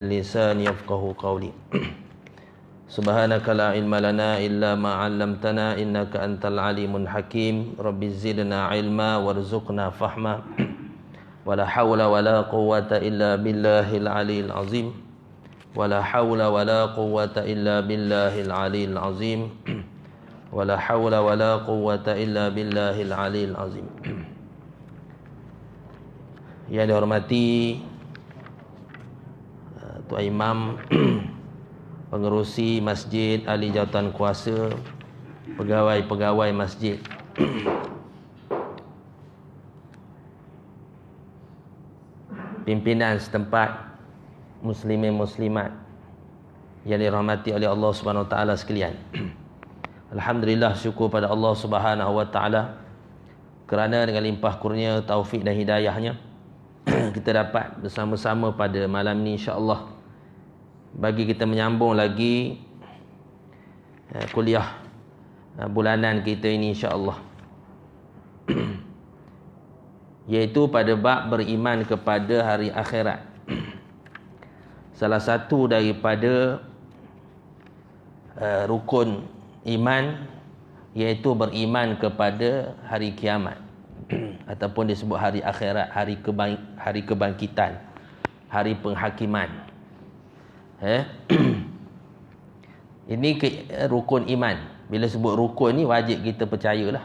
lisan yafqahu qawli. Subhanaka la ilma lana illa ma 'allamtana innaka antal alimul hakim. Rabbi zidna ilma warzuqna fahma. Wala hawla wala quwwata illa billahil aliyil azim. Wala hawla wala quwwata illa billahil aliyil azim. Wala hawla wala quwwata illa billahil aliyil azim. Yang dihormati Tuan Imam, pengerusi masjid, ahli jawatan kuasa, pegawai-pegawai masjid, pimpinan setempat, muslimin muslimat yang dirahmati oleh Allah Subhanahu Wa Taala sekalian. Alhamdulillah, syukur pada Allah Subhanahu Wa Taala kerana dengan limpah kurnia, taufik dan hidayahnya kita dapat bersama-sama pada malam ni insya-Allah bagi kita menyambung lagi kuliah bulanan kita ini insya-Allah, iaitu pada bab beriman kepada hari akhirat. Salah satu daripada rukun iman iaitu beriman kepada hari kiamat ataupun disebut hari akhirat, hari kebangkitan, hari penghakiman. Ini rukun iman. Bila sebut rukun ni wajib kita percayalah.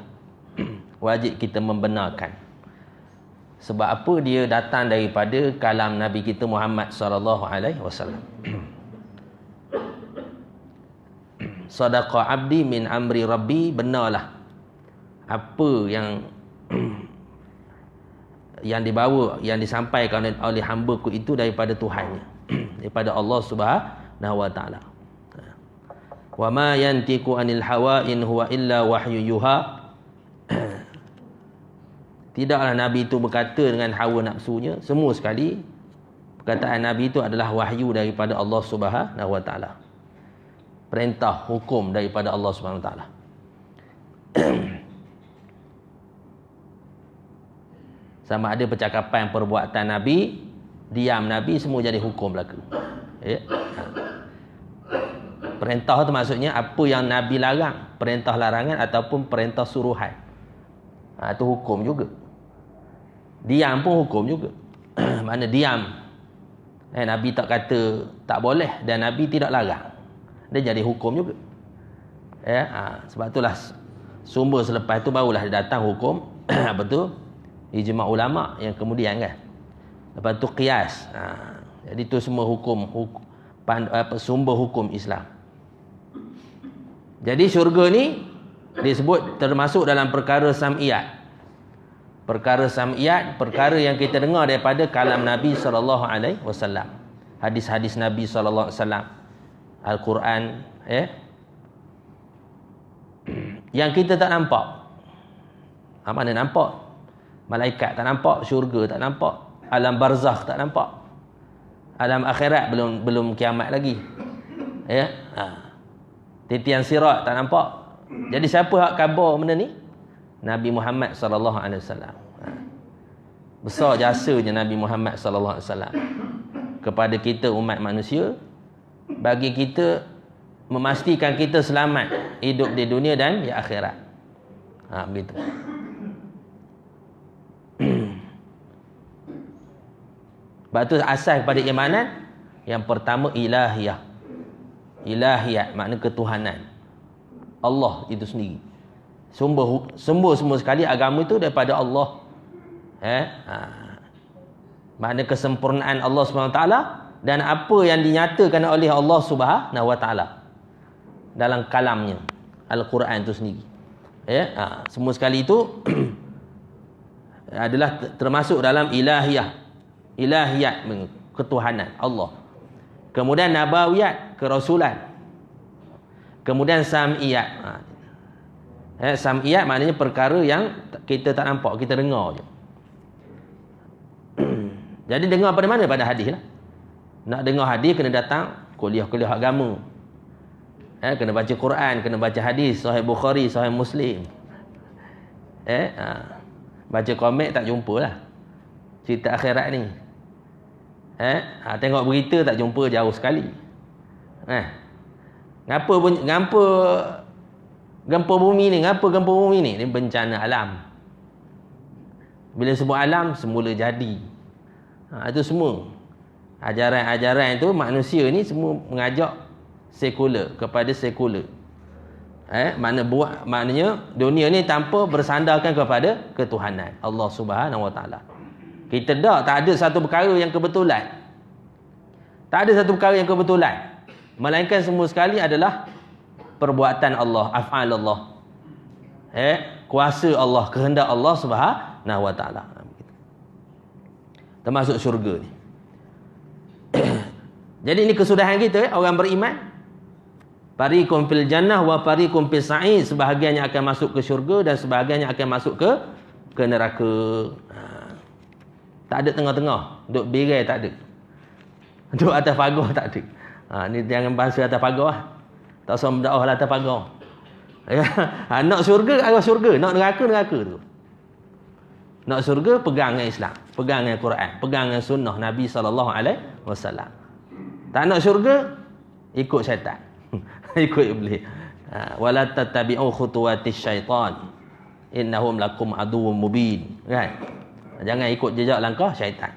Wajib kita membenarkan. Sebab apa? Dia datang daripada kalam Nabi kita Muhammad sallallahu alaihi wasallam. Sadaqa abdi min amri rabbi, benarlah apa yang dibawa, yang disampaikan oleh hamba-Ku itu daripada Tuhannya, daripada Allah Subhanahu Wa Taala. Wa ma yantiqu anil hawa in huwa illa wahyu yuha. Tidaklah Nabi itu berkata dengan hawa nafsunya, semua sekali perkataan Nabi itu adalah wahyu daripada Allah Subhanahu Wa Taala. Perintah, hukum daripada Allah Subhanahu Wa Taala. Sama ada percakapan, perbuatan Nabi, diam Nabi, semua jadi hukum berlaku. Perintah tu maksudnya apa yang Nabi larang, perintah larangan ataupun perintah suruhan. Itu hukum juga. Diam pun hukum juga. Mana diam, Nabi tak kata tak boleh dan Nabi tidak larang, dia jadi hukum juga. Sebab itulah sumber selepas itu barulah datang hukum betul ijma' ulama yang kemudian kan. Lepas tu qiyas. Jadi tu semua hukum sumber hukum Islam. Jadi syurga ni disebut termasuk dalam perkara sam'iyat. Perkara sam'iyat, perkara yang kita dengar daripada kalam Nabi sallallahu alaihi wasallam. Hadis-hadis Nabi sallallahu alaihi wasallam. Al-Quran, yang kita tak nampak. Mana nampak? Malaikat tak nampak, syurga tak nampak, alam barzakh tak nampak, alam akhirat belum kiamat lagi. Titian sirat tak nampak. Jadi siapa hak khabar benda ni? Nabi Muhammad sallallahu alaihi wasallam. Besar jasanya Nabi Muhammad sallallahu alaihi wasallam kepada kita umat manusia, bagi kita memastikan kita selamat hidup di dunia dan di akhirat. Begitu. Sebab tu asas kepada imanan yang pertama ilahiyah. Ilahiyat makna ketuhanan. Allah itu sendiri. Sumber semua sekali agama itu daripada Allah. Makna kesempurnaan Allah SWT dan apa yang dinyatakan oleh Allah Subhanahu Wa Taala dalam kalamnya, Al-Quran itu sendiri. Semua sekali itu adalah termasuk dalam ilahiyah. Ilahiyat, ketuhanan Allah. Kemudian nabawiyat, kerasulan. Kemudian sam'iyat. Sam'iyat maknanya perkara yang kita tak nampak, kita dengar je. Jadi dengar pada mana? Pada hadis lah. Nak dengar hadis kena datang kuliah-kuliah agama. Kena baca Quran, kena baca hadis, Sahih Bukhari, Sahih Muslim. Baca komik tak jumpa lah cerita akhirat ni. Tengok berita tak jumpa, jauh sekali. Ngapa gempa bumi ni? Ngapa gempa bumi ni? Ini bencana alam. Bila sebut alam, semula jadi. Itu semua. Ajaran-ajaran itu manusia ni semua mengajak sekular kepada sekular. Maknanya dunia ni tanpa bersandarkan kepada ketuhanan Allah Subhanahu Wa Taala. Kita tak ada satu perkara yang kebetulan. Tak ada satu perkara yang kebetulan. Melainkan semua sekali adalah perbuatan Allah, af'al Allah. Kuasa Allah, kehendak Allah Subhanahu Wa Taala. Termasuk syurga ni. Jadi ini kesudahan kita, orang beriman. Fariqum fil jannah wa fariqum fis sa'id. Sebahagiannya akan masuk ke syurga dan sebahagiannya akan masuk ke neraka. Tak ada tengah-tengah. Duk berai tak ada. Duk atas pagar tak ada. Ni jangan bahasa atas pagar lah. Tak usah berdakwah lah atas pagar. Nak syurga, arah syurga. Nak neraka tu. Nak syurga, pegang dengan Islam. Pegang dengan Quran. Pegang dengan sunnah Nabi SAW. Tak nak syurga, ikut syaitan. Ikut iblis. Wala tattabi'u khutuwatis syaitan. Innahum lakum aduwwum mubin. Kan? Jangan ikut jejak langkah syaitan.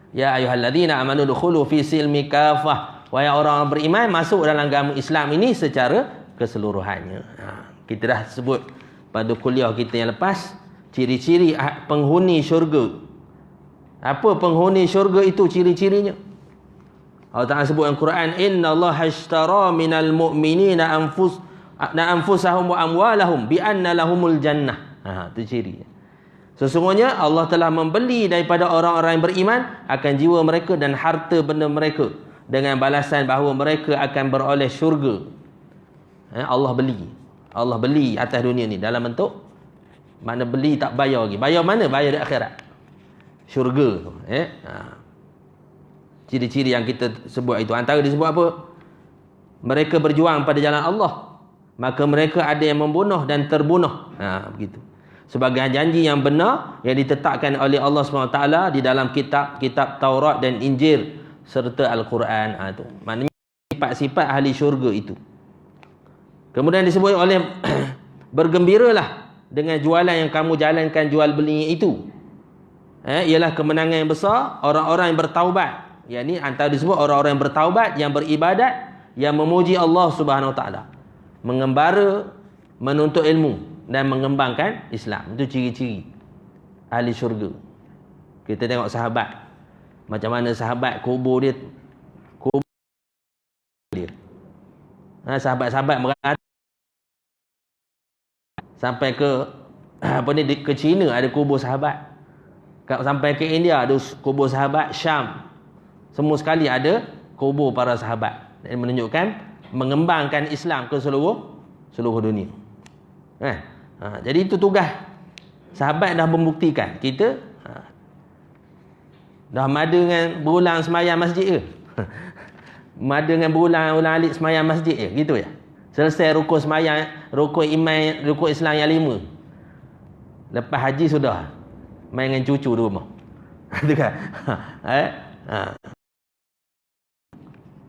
Ya ayyuhalladzina amanu dukhulu fi silmi kafah. Wahai orang beriman, masuk dalam agama Islam ini secara keseluruhannya. Kita dah sebut pada kuliah kita yang lepas, ciri-ciri penghuni syurga. Apa penghuni syurga itu ciri-cirinya? Allah Ta'ala sebut dalam Quran, Inna Allah hashtara minal mu'minina anfusahum wa amwalahum bi'anna lahumul jannah. Itu cirinya. Sesungguhnya Allah telah membeli daripada orang-orang yang beriman akan jiwa mereka dan harta benda mereka dengan balasan bahawa mereka akan beroleh syurga. Allah beli. Allah beli atas dunia ni dalam bentuk mana beli tak bayar lagi. Bayar mana? Bayar di akhirat. Syurga tu. Ciri-ciri yang kita sebut itu. Antara disebut apa? Mereka berjuang pada jalan Allah. Maka mereka ada yang membunuh dan terbunuh. Begitu. Sebagai janji yang benar yang ditetapkan oleh Allah SWT di dalam kitab Taurat dan Injil serta Al-Quran. Itu. Maknanya sifat-sifat ahli syurga itu. Kemudian disebut oleh bergembiralah dengan jualan yang kamu jalankan jual beli itu. Ialah kemenangan yang besar orang-orang yang bertaubat. Yang ini antara disebut orang-orang yang bertaubat, yang beribadat, yang memuji Allah Subhanahu Wa Taala, mengembara, menuntut ilmu dan mengembangkan Islam. Itu ciri-ciri ahli syurga. Kita tengok sahabat, macam mana sahabat kubur dia. Sahabat-sahabat merata sampai ke ke China ada kubur sahabat. Sampai ke India ada kubur sahabat, Syam. Semua sekali ada kubur para sahabat. Ini menunjukkan mengembangkan Islam ke seluruh dunia. Jadi itu tugas. Sahabat dah membuktikan. Kita dah mada dengan berulang semayang masjid ke? Mada dengan berulang alik semayang masjid ke? Gitu ya? Selesai rukun semayang, rukun iman, rukun Islam yang 5. Lepas haji sudah main dengan cucu di rumah. Itu kan?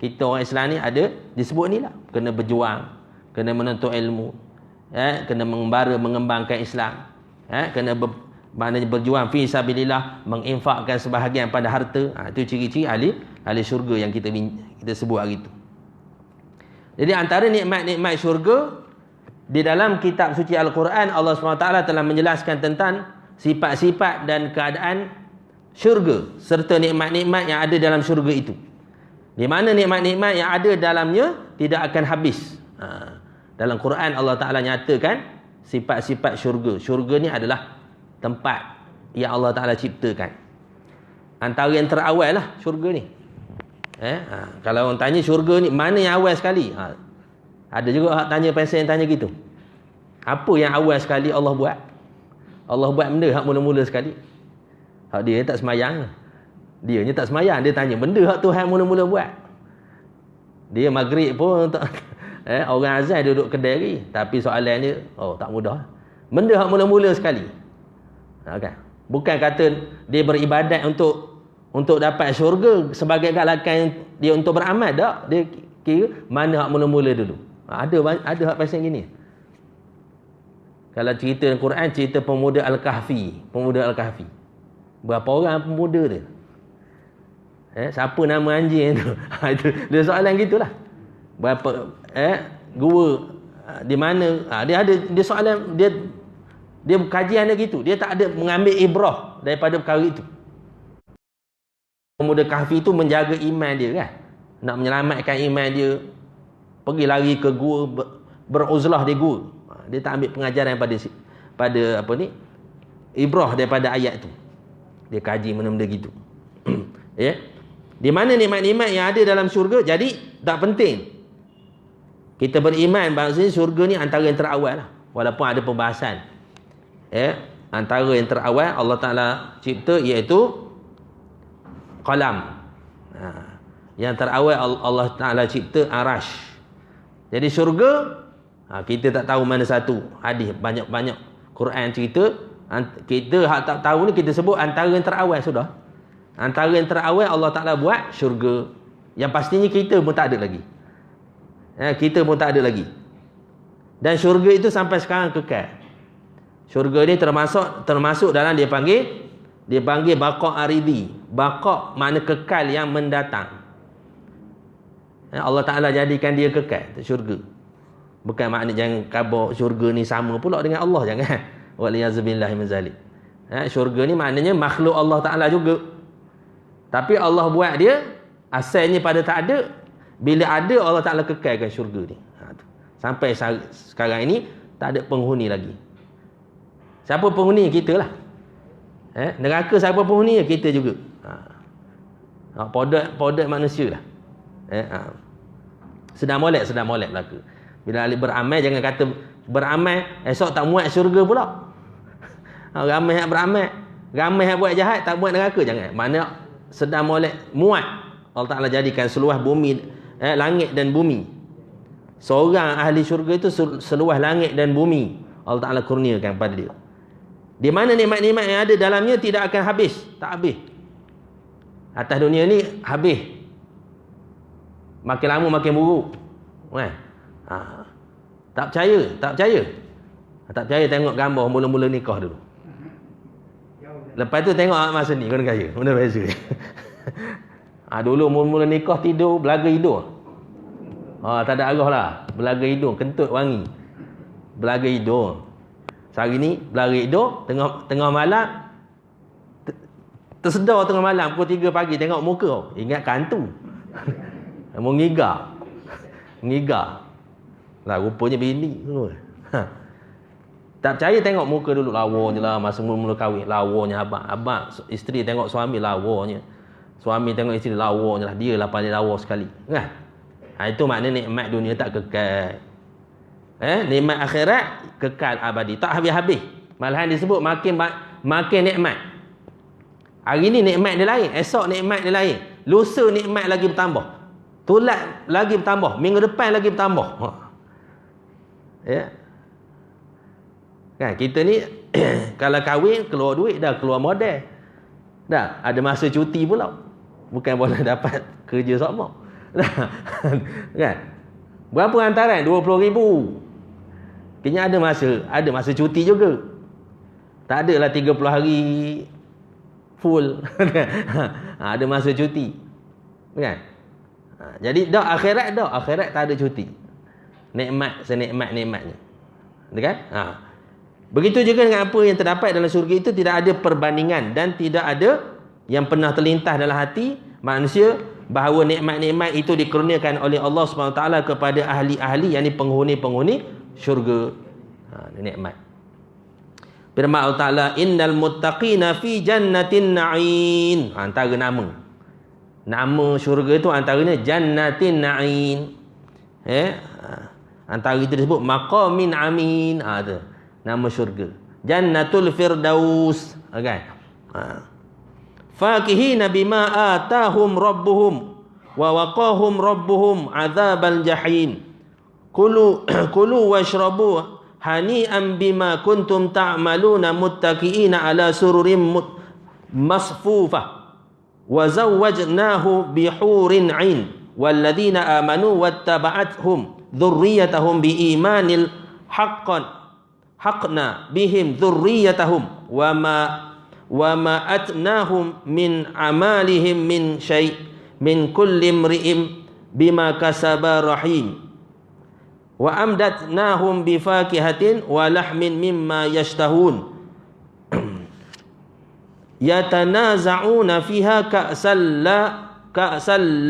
Kita orang Islam ni ada disebut ni lah. Kena berjuang, kena menuntut ilmu, kena mengembara, mengembangkan Islam, kena maknanya berjuang fi sabilillah, menginfakkan sebahagian pada harta. Itu ciri-ciri ahli syurga yang kita sebut hari itu. Jadi antara nikmat-nikmat syurga di dalam kitab suci Al-Quran, Allah SWT telah menjelaskan tentang sifat-sifat dan keadaan syurga serta nikmat-nikmat yang ada dalam syurga itu. Di mana nikmat-nikmat yang ada dalamnya tidak akan habis. Dalam Quran Allah Ta'ala nyatakan sifat-sifat syurga. Syurga ni adalah tempat yang Allah Ta'ala ciptakan. Antara yang terawal lah syurga ni. Kalau orang tanya syurga ni mana yang awal sekali? Ada juga orang tanya pasal yang tanya gitu. Apa yang awal sekali Allah buat? Allah buat benda hak mula-mula sekali. Hak dia tak semayang. Dia ni tak semayang. Dia tanya benda hak Tuhan mula-mula buat. Dia maghrib pun tak, orang azan duduk kedai lagi. Tapi soalan dia, tak mudah. Benda hak mula-mula sekali. Kan? Bukan kata dia beribadat untuk untuk dapat syurga sebagai galakan dia untuk beramal tak? Dia kira mana hak mula-mula dulu. Ada hak pasal gini. Kalau cerita dalam Quran, cerita pemuda Al-Kahfi. Berapa orang pemuda dia? Siapa nama anjing tu? Itu dia soalan gitulah. Berapa gua di mana? Dia soalan dia kajian dia gitu. Dia tak ada mengambil ibrah daripada perkara itu. Pemuda Kahfi itu menjaga iman dia kan. Nak menyelamatkan iman dia. Pergi lari ke gua, beruzlah di gua. Dia tak ambil pengajaran pada apa ni? Ibrah daripada ayat tu. Dia kaji benda-benda gitu. Ya. Di mana nikmat-nikmat yang ada dalam syurga, jadi tak penting. Kita beriman maksudnya syurga ni antara yang terawal lah. Walaupun ada pembahasan. Ya, antara yang terawal Allah Taala cipta iaitu qalam. Yang terawal Allah Taala cipta arash. Jadi syurga kita tak tahu mana satu. Hadis banyak-banyak Quran cerita. Kita hak tak tahu ni kita sebut antara yang terawal sudah. Antara yang terawal Allah Ta'ala buat syurga. Yang pastinya kita pun tak ada lagi. Kita pun tak ada lagi. Dan syurga itu sampai sekarang kekal. Syurga ni termasuk dalam dia panggil baqa' aridi. Baqa' makna kekal yang mendatang. Allah Ta'ala jadikan dia kekal syurga. Bukan makna jangan khabar syurga ni sama pula dengan Allah, jangan. Waliyazubillahi min zalik. Syurga ni maknanya makhluk Allah Ta'ala juga. Tapi Allah buat dia asalnya pada tak ada. Bila ada Allah Ta'ala kekalkan syurga ni. Sampai sekarang ini tak ada penghuni lagi. Siapa penghuni? Kita lah. Neraka siapa penghuni? Kita juga. Podot manusia lah. Sedang molek belaka. Bila ahli beramal, jangan kata beramal esok tak muat syurga pula. Ramai yang beramal, ramai yang buat jahat tak muat neraka, jangan. Mana sedang molek muat. Allah Ta'ala jadikan seluas bumi, langit dan bumi. Seorang ahli syurga itu seluas langit dan bumi Allah Ta'ala kurniakan pada dia. Di mana nikmat-nikmat yang ada dalamnya tidak akan habis. Tak habis. Atas dunia ni habis. Makin lama makin buruk. Tak percaya. Tak percaya tengok gambar mula-mula nikah dulu. Lepas tu tengok masa ni kena kaya. Benda biasa. Dulu mula-mula nikah tidur belaga hidung. Tak ada arah lah. Belaga hidung, kentut wangi. Belaga hidung. Sehari ni belaga hidung, tengah malam tersedar tengah malam pukul 3 pagi tengok muka. Ingat kantu. Mengigar. Lah rupanya bini. Tak percaya tengok muka dulu, lawanya lah masa mula-mula kahwin, lawanya abang isteri tengok suami lawanya, suami tengok isteri lawanya lah, dia lah paling lawa sekali kan. Itu makna nikmat dunia tak kekal. Nikmat akhirat kekal abadi, tak habis-habis. Malahan disebut makin nikmat. Hari ni nikmat dia lain, esok nikmat dia lain, lusa nikmat lagi bertambah, tulat lagi bertambah, minggu depan lagi bertambah. Ya. Kan kita ni kalau kahwin keluar duit dah, keluar modal. Dah ada masa cuti pula. Bukan boleh dapat kerja sama. Kan? Berapa hantaran? 20,000. Kena ada masa cuti juga. Tak adalah 30 hari full. Ada masa cuti. Kan? Jadi akhirat tak ada cuti. Nikmat senikmat-nikmatnya. Kan? Begitu juga dengan apa yang terdapat dalam syurga itu, tidak ada perbandingan dan tidak ada yang pernah terlintas dalam hati manusia bahawa nikmat-nikmat itu dikurniakan oleh Allah SWT kepada ahli-ahli, yakni penghuni-penghuni syurga. Nikmat. Firman Allah Ta'ala, innal muttaqina fi jannatin na'in. Antara nama syurga itu antaranya jannatin na'in. Antara itu disebut maqamin amin. Nama syurga Jannatul Firdaus, kan? Fakihina bima atahum rabbuhum wa waqahum rabbuhum adzabal jahim. Kulu washrabu hani'an bima kuntum ta'maluna muttaqiina ala sururim masfufah wa zawwajnahu bihurin 'ain walladzina amanu wattaba'athum dzurriyyatahum biimanil haqqna bihim dzurriyyatahum wa ma atnahum min amalihim min syai' min kulli imri'in bima kasaba rahim wa amdatnahum bifakihatin wa lahmin mimma yashtahun yatanaza'una fiha ka'sal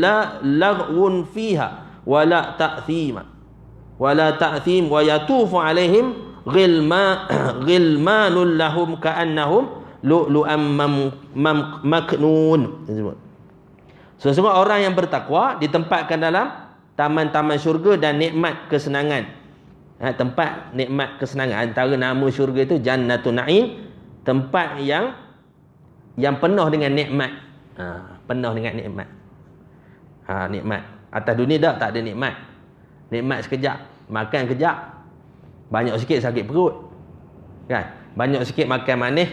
la laghwun fiha wala ta'thim wa yatufu alaihim ghilmanul lahum ka'annahum lu'lu'am maknun. Sesungguhnya orang yang bertakwa ditempatkan dalam taman-taman syurga dan nikmat kesenangan. Tempat nikmat kesenangan. Antara nama syurga itu Jannatun Na'im, tempat yang penuh dengan nikmat. Penuh dengan nikmat. Nikmat. Atas dunia tak ada nikmat. Nikmat sekejap, makan kejap. Banyak sikit sakit perut. Kan? Banyak sikit makan manis,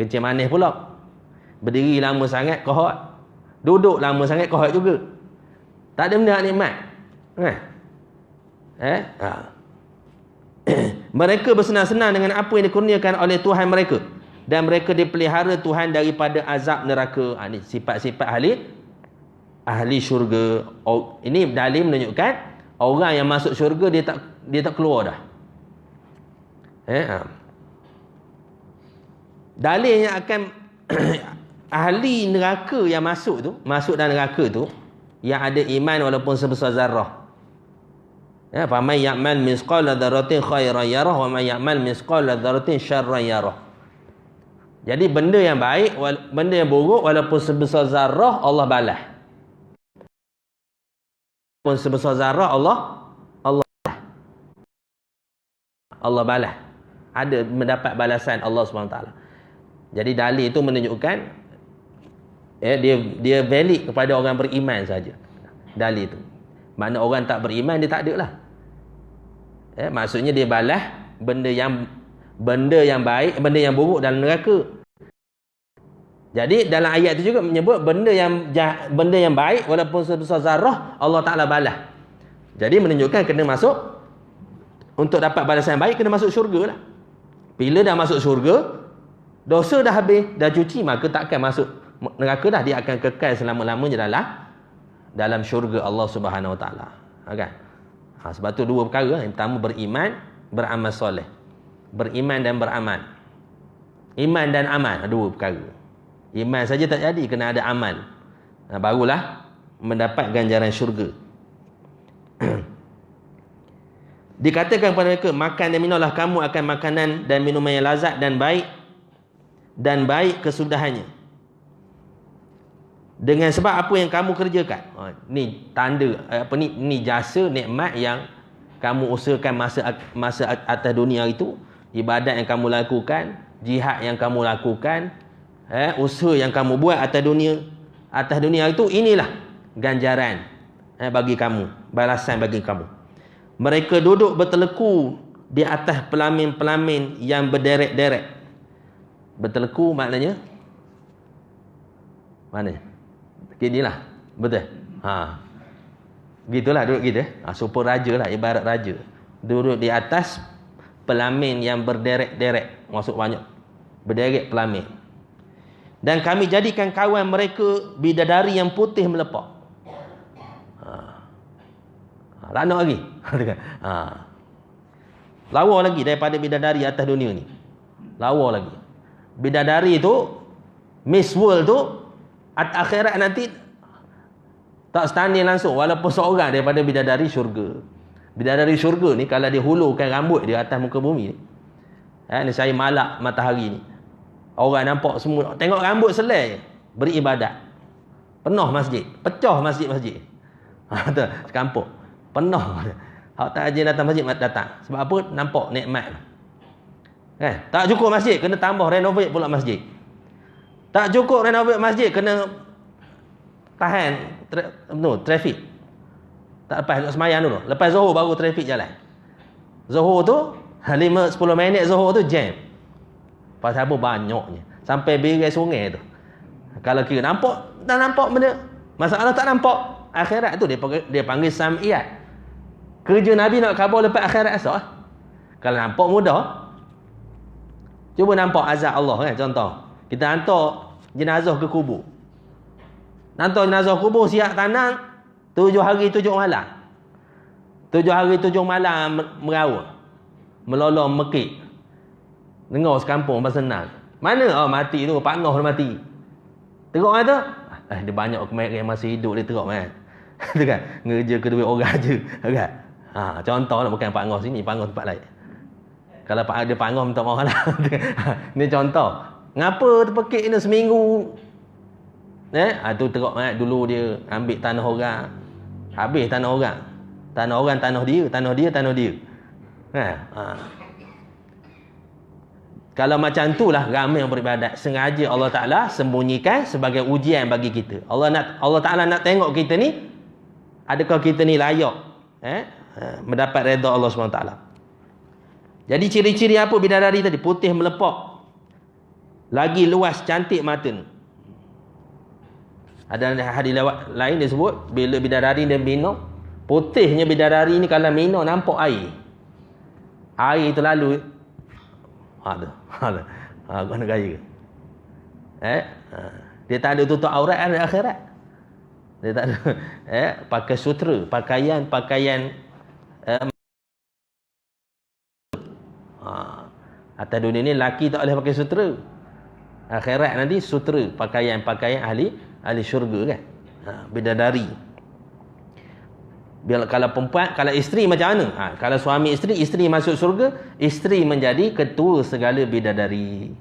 kencing manis pula. Berdiri lama sangat kohot. Duduk lama sangat kohot juga. Tak ada benda nikmat. Mereka bersenang-senang dengan apa yang dikurniakan oleh Tuhan mereka, dan mereka dipelihara Tuhan daripada azab neraka. Ini sifat-sifat ahli syurga. Ini dalil menunjukkan orang yang masuk syurga dia tak keluar dah. Dalil yang akan ahli neraka yang masuk dalam neraka tu, yang ada iman walaupun sebesar zarrah. Faman ya'mal misqala dzarratin khairan yarah wa man ya'mal misqala dzarratin syarran yarah. Jadi benda yang baik, benda yang buruk walaupun sebesar zarrah Allah balas. Walaupun sebesar zarrah Allah balas. Ada mendapat balasan Allah SWT. Jadi dalil itu menunjukkan dia valid kepada orang beriman saja. Dalil itu. Mana orang tak beriman dia tak ada lah. Maksudnya dia balas benda yang baik, benda yang buruk dalam neraka. Jadi dalam ayat itu juga menyebut benda yang baik walaupun sebesar zarrah Allah Taala balas. Jadi menunjukkan kena masuk, untuk dapat balasan yang baik kena masuk syurga lah. Bila dah masuk syurga, dosa dah habis, dah cuci, maka tak akan masuk neraka dah. Dia akan kekal selama-lamanya dalam syurga Allah Subhanahu Wa Taala. Kan? Sebab tu dua perkara. Yang pertama beriman, beramal soleh. Beriman dan beramal. Iman dan amal, dua perkara. Iman saja tak jadi, kena ada amal. Barulah mendapat ganjaran syurga. Dikatakan kepada mereka, makan dan minumlah kamu akan makanan dan minuman yang lazat dan baik kesudahannya, dengan sebab apa yang kamu kerjakan. Ni tanda ni jasa nikmat yang kamu usahakan masa atas dunia itu. Ibadat yang kamu lakukan, jihad yang kamu lakukan, usaha yang kamu buat atas dunia itu, inilah ganjaran bagi kamu, balasan bagi kamu. Mereka duduk berteleku di atas pelamin-pelamin yang berderet-deret. Berteleku maknanya mana? Ginilah, betul. Gitulah duduk gitu. Super raja lah, ibarat raja. Duduk di atas pelamin yang berderet-deret, maksud banyak. Berderet pelamin. Dan kami jadikan kawan mereka bidadari yang putih melepak. Lanak lagi. Lawa lagi daripada bidadari atas dunia ni. Lawa lagi. Bidadari tu, Miss World tu, akhirat nanti tak standing langsung, walaupun seorang daripada bidadari syurga. Bidadari syurga ni kalau dia hulurkan rambut dia atas muka bumi ni, ni saya malak matahari ni, orang nampak semua tengok rambut selai beribadat. Penuh masjid, pecah masjid-masjid. Sekampung penuh. Hak tak rajin datang masjid datang. Sebab apa? Nampak nikmat. Kan? Tak cukup masjid, kena tambah renovate pula masjid. Tak cukup renovate masjid, kena tahan trafik. Tak lepas semayang dulu. Lepas Zuhur baru trafik jalan. Zuhur tu 5-10 minit Zuhur tu jam. Pasal apa banyaknya. Sampai berai sungai tu. Kalau kira nampak, tak nampak benda. Masalah tak nampak. Akhirat tu dia panggil sam'iyat. Kerja Nabi nak khabar lepas akhirat asal. Kalau nampak mudah. Cuba nampak azab Allah kan, contoh. Kita hantar jenazah ke kubur. Hantar jenazah kubur siap tanang 7 hari 7 malam. 7 hari 7 malam merawat. Melolong mekik. Dengar sekampung bersenang. Mana mati tu, Pak Noh dah mati. Teruk kan tu? Dia banyak kemarin yang masih hidup dia teruk kan. Tu kan, ngerja ke duit orang je. Kan? Contoh lah, bukan Pak Ngah sini, Pak Ngah tempat lain. Kalau dia Pak Ngah minta maaf lah. Ni contoh. Ngapa terpekik ni seminggu? Tu teruk kan. Dulu dia ambil tanah orang. Habis tanah orang. Tanah orang, tanah dia. Tanah dia, tanah dia. Kalau macam itulah ramai yang beribadat. Sengaja Allah Ta'ala sembunyikan sebagai ujian bagi kita. Allah Ta'ala nak tengok kita ni, adakah kita ni layak mendapat redha Allah SWT. Jadi ciri-ciri apa bidadari tadi? Putih melepak, lagi luas, cantik mata ni. Ada hadis lain dia sebut, bila bidadari dia minum, putihnya bidadari ni kalau minum nampak air. Air terlalu guna gaya. Dia tak ada tutup aurat ada akhirat. Dia tak ada pakai sutra, pakaian atas dunia ni lelaki tak boleh pakai sutra. Akhirat nanti sutra, pakaian ahli syurga kan. Bidadari. Biar kalau perempuan, kalau isteri macam mana? Kalau suami isteri masuk syurga, isteri menjadi ketua segala bidadari.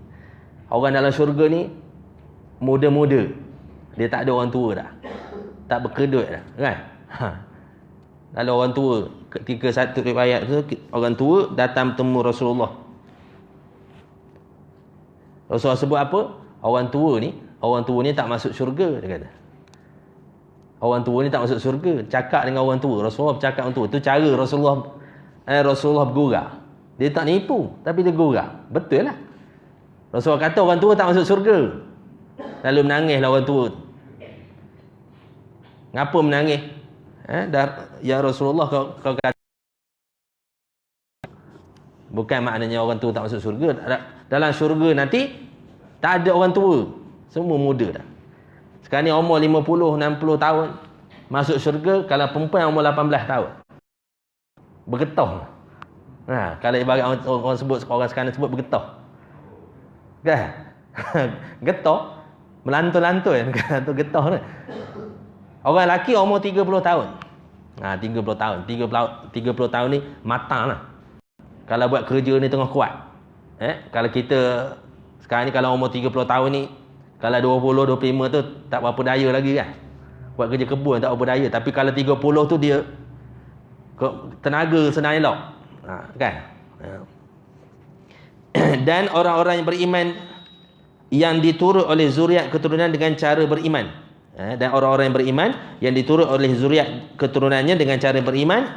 Orang dalam syurga ni muda-muda. Dia tak ada orang tua dah. Tak berkedut dah, kan? Kalau orang tua, ketika satu riwayat tu, orang tua datang bertemu Rasulullah. Rasulullah sebut apa? Orang tua ni tak masuk syurga, dia kata. Orang tua ni tak masuk syurga. Cakap dengan orang tua. Rasulullah bercakap dengan orang tua. Itu cara Rasulullah bergurau. Dia tak nipu, tapi dia gurau. Betul lah. Rasulullah kata orang tua tak masuk syurga. Lalu menangislah orang tua. Ngapa menangis? Ya Rasulullah, kau kata. Bukan maknanya orang tua tak masuk syurga. Dalam syurga nanti, tak ada orang tua. Semua muda dah. Sekarang ni umur 50, 60 tahun. Masuk syurga, kalau perempuan umur 18 tahun. Bergetah. Kalau ibarat orang sekarang sebut bergetah. Kan? Getah. Melantun-lantun. Itu getah ni. Orang lelaki umur 30 tahun. 30 tahun. 30 tahun ni matang lah. Kalau buat kerja ni tengah kuat. Kalau kita sekarang ni kalau umur 30 tahun ni, kalau 20, 25 tu tak berapa daya lagi kan. Buat kerja kebun tak berapa daya. Tapi kalau 30 tu dia tenaga senang elok. Kan? Dan orang-orang yang beriman yang diturut oleh zuriat keturunan dengan cara beriman. Dan orang-orang yang beriman yang diturut oleh zuriat keturunannya dengan cara beriman,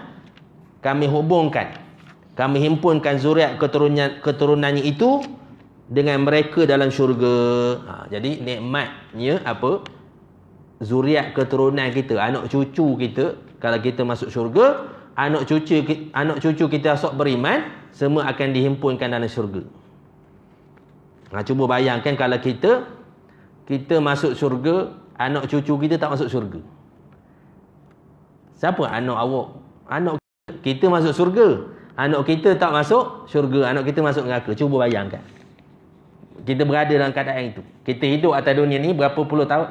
kami himpunkan zuriat keturunannya itu dengan mereka dalam syurga. Jadi nikmatnya apa? Zuriat keturunan kita, anak cucu kita, kalau kita masuk syurga, anak cucu kita esok beriman, semua akan dihimpunkan dalam syurga. Cuba bayangkan kalau kita masuk syurga, anak cucu kita tak masuk syurga. Siapa anak awak? Anak kita masuk syurga, anak kita tak masuk syurga, anak kita masuk neraka. Cuba bayangkan. Kita berada dalam keadaan itu. Kita hidup atas dunia ni berapa puluh tahun?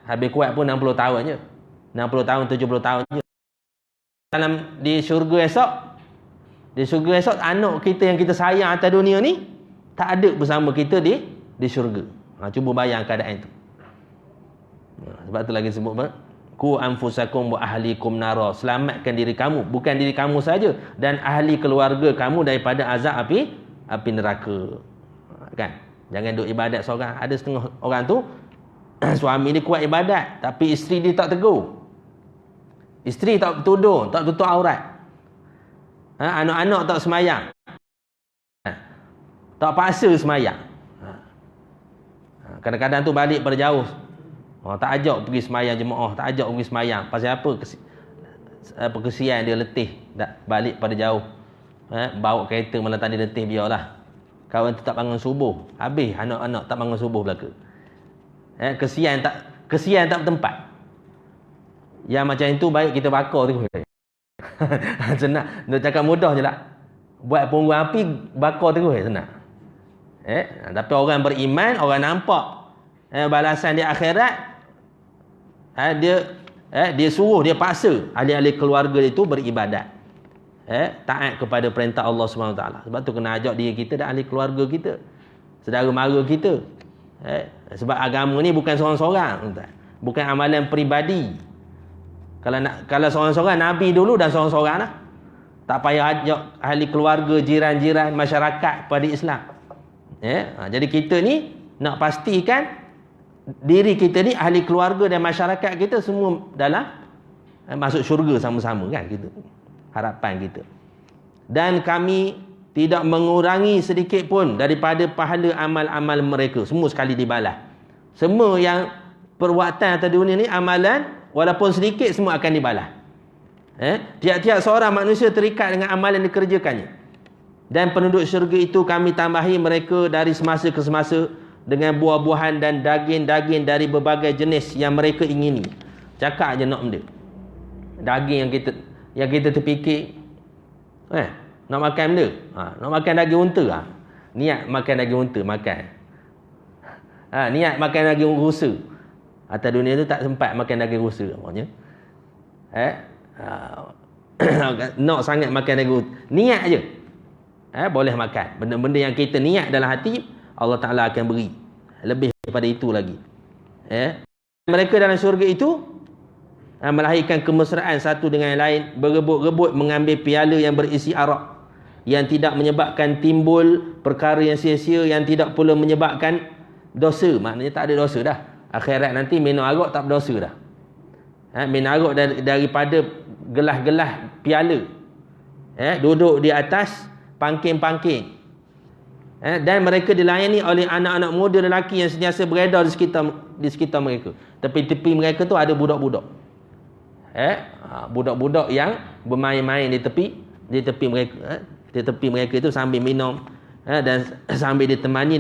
Habis kuat pun 60 tahun je. 60 tahun, 70 tahun je. Di syurga esok, anak kita yang kita sayang atas dunia ni tak ada bersama kita di syurga. Cuba bayang keadaan itu. Sebab tu lagi sebut apa? Ku anfusakum wa ahlikum nara. Selamatkan diri kamu, bukan diri kamu saja, dan ahli keluarga kamu daripada azab api neraka. Kan? Jangan duk ibadat seorang. Ada setengah orang tu suami dia kuat ibadat, tapi isteri dia tak tegur. Isteri tak tudung, tak tutup aurat. Anak-anak tak semayang. Tak paksa semayang. Kadang-kadang tu balik pada jauh. Tak ajak pergi semayang jemaah, tak ajak pergi semayang. Pasal apa? Kesian dia letih, balik pada jauh. Bawa kereta malam tadi letih, biarlah. Kawan tu tak bangun subuh, habis anak-anak tak bangun subuh belaka. Kesian tak bertempat. Yang macam itu baik kita bakar tu. Senang. Nak cakap mudah je lah. Buat punggung api, bakar terus, senang. Tapi orang beriman, orang nampak balasan di akhirat, dia suruh, dia paksa ahli-ahli keluarga itu beribadat, taat kepada perintah Allah SWT. Sebab tu kena ajak diri kita dan ahli keluarga kita, saudara mara kita. Sebab agama ni bukan seorang-seorang, bukan amalan peribadi. Kalau seorang-seorang, Nabi dulu dan seorang-seorang lah. Tak payah ajak ahli keluarga, jiran-jiran, masyarakat pada Islam. Jadi kita ni nak pastikan diri kita ni, ahli keluarga dan masyarakat kita semua dalam masuk syurga sama-sama kan, gitu harapan kita. Dan kami tidak mengurangi sedikit pun daripada pahala amal-amal mereka, semua sekali dibalas. Semua yang perbuatan atas dunia ni, amalan walaupun sedikit, semua akan dibalas. Tiap-tiap seorang manusia terikat dengan amalan yang dikerjakannya. Dan penduduk syurga itu kami tambahi mereka dari semasa ke semasa dengan buah-buahan dan daging-daging dari berbagai jenis yang mereka ingini. Cakap je nak benda. Daging yang kita terfikir. Nak makan benda. Nak makan daging unta. Niat makan daging unta, makan. Niat makan daging rusa. Atas dunia tu tak sempat makan daging rusa. Maksudnya. Nak sangat makan daging unta. Niat je. Boleh makan. Benda-benda yang kita niat dalam hati, Allah Ta'ala akan beri. Lebih daripada itu lagi. Mereka dalam syurga itu melahirkan kemesraan satu dengan yang lain, berebut-rebut mengambil piala yang berisi arak, yang tidak menyebabkan timbul perkara yang sia-sia, yang tidak pula menyebabkan dosa. Maknanya tak ada dosa dah. Akhirat nanti minum arak tak berdosa dah. Minum arak daripada gelas-gelas piala. Duduk di atas pangking-pangking. Dan mereka dilayani oleh anak-anak muda lelaki yang sentiasa beredar di sekitar mereka. Tepi-tepi mereka tu ada budak-budak. Budak-budak yang bermain-main di tepi mereka. Di tepi mereka itu sambil minum, dan sambil ditemani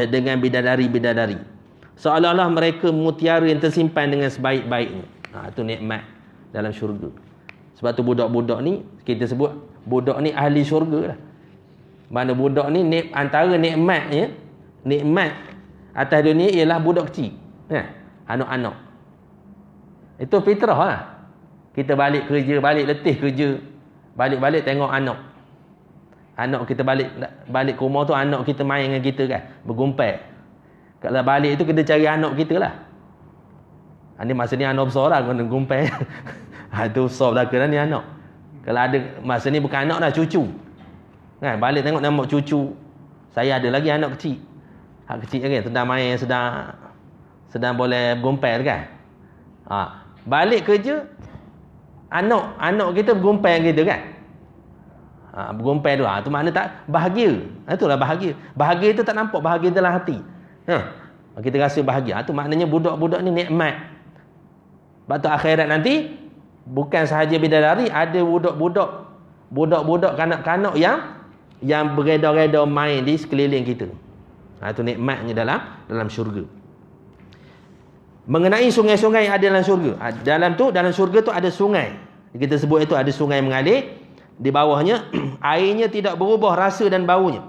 dengan bidadari-bidadari. Seolah-olah mereka mutiara yang tersimpan dengan sebaik-baiknya. Itu nikmat dalam syurga. Sebab tu budak-budak ni kita sebut budak ni ahli syurga lah. Mana budak ni antara nikmatnya, nikmat atas dunia ialah budak kecil. Anak-anak. Itu fitrah lah. Kita balik kerja, balik letih kerja, balik-balik tengok anak. Anak kita balik ke rumah tu, anak kita main dengan kita kan, bergumpal. Kalau balik tu kita cari anak kita lah. Ini masa ni anak besar lah, kena gumpal. Itu besar belaka dah ni anak. Kalau ada masa ni bukan anak dah, cucu. Kan, balik tengok nama cucu. Saya ada lagi anak kecil. Hak kecil kan, sedang main, sedang boleh bergumpal kan. Balik kerja, anak kita bergumpal dengan kita kan. Bergumpal tu. Tu makna tak bahagia. Itulah bahagia. Bahagia tu tak nampak, bahagia dalam hati. Kita rasa bahagia. Itu maknanya budak-budak ni nikmat. Sebab tu akhirat nanti bukan sahaja bidadari, ada budak-budak kanak-kanak yang beredar-redar main di sekeliling kita. Itu nikmatnya dalam syurga. Mengenai sungai-sungai yang ada dalam syurga. Dalam syurga tu ada sungai. Kita sebut itu ada sungai mengalir. Di bawahnya airnya tidak berubah rasa dan baunya.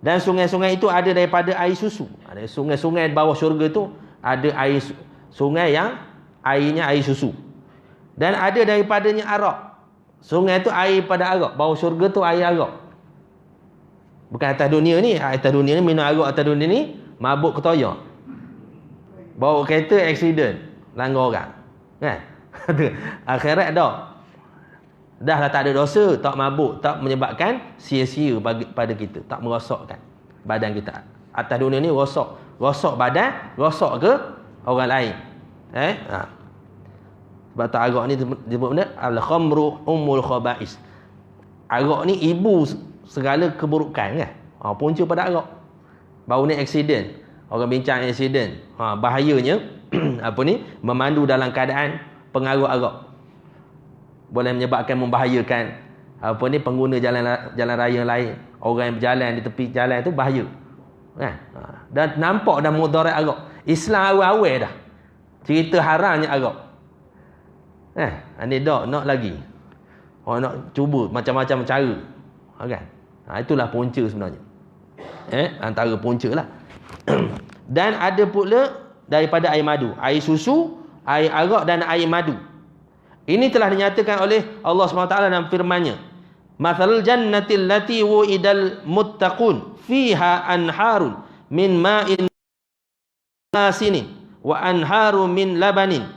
Dan sungai-sungai itu ada daripada air susu. Ada sungai-sungai di bawah syurga tu ada air sungai yang airnya air susu. Dan ada daripadanya arak. Sungai tu air pada arak. Bawah syurga tu air arak. Bukan atas dunia ni. Atas dunia ni minum arak atas dunia ni mabuk ketoyak. Bawa kereta accident, langgar orang. Kan? Akhirat dah lah tak ada dosa, tak mabuk, tak menyebabkan sia-sia pada kita, tak merosakkan badan kita. Atas dunia ni rosak badan, rosak ke orang lain. Sebab tu arak ni disebut benda al-khamru ummul khaba'is. Arak ni ibu segala keburukan kan. Punca pada arak. Baru ni accident. Orang bincang aksiden. Bahayanya apa ni? Memandu dalam keadaan pengaruh arak. Boleh menyebabkan membahayakan apa ni pengguna jalan raya lain. Orang yang berjalan di tepi jalan itu bahaya. Kan? Dan nampak dah mudarat arak. Islam awal-awal dah. Cerita haramnya arak. Ini nak lagi. Orang nak cuba macam-macam cara. Kan? Itulah punca sebenarnya. Antara punca lah. Dan ada pula daripada air madu, air susu, air arak dan air madu. Ini telah dinyatakan oleh Allah SWT dalam firman-Nya. Mathalul jannatil lati wu'idal muttaqun fiha anharun min ma'in nasinin wa anharun min labanin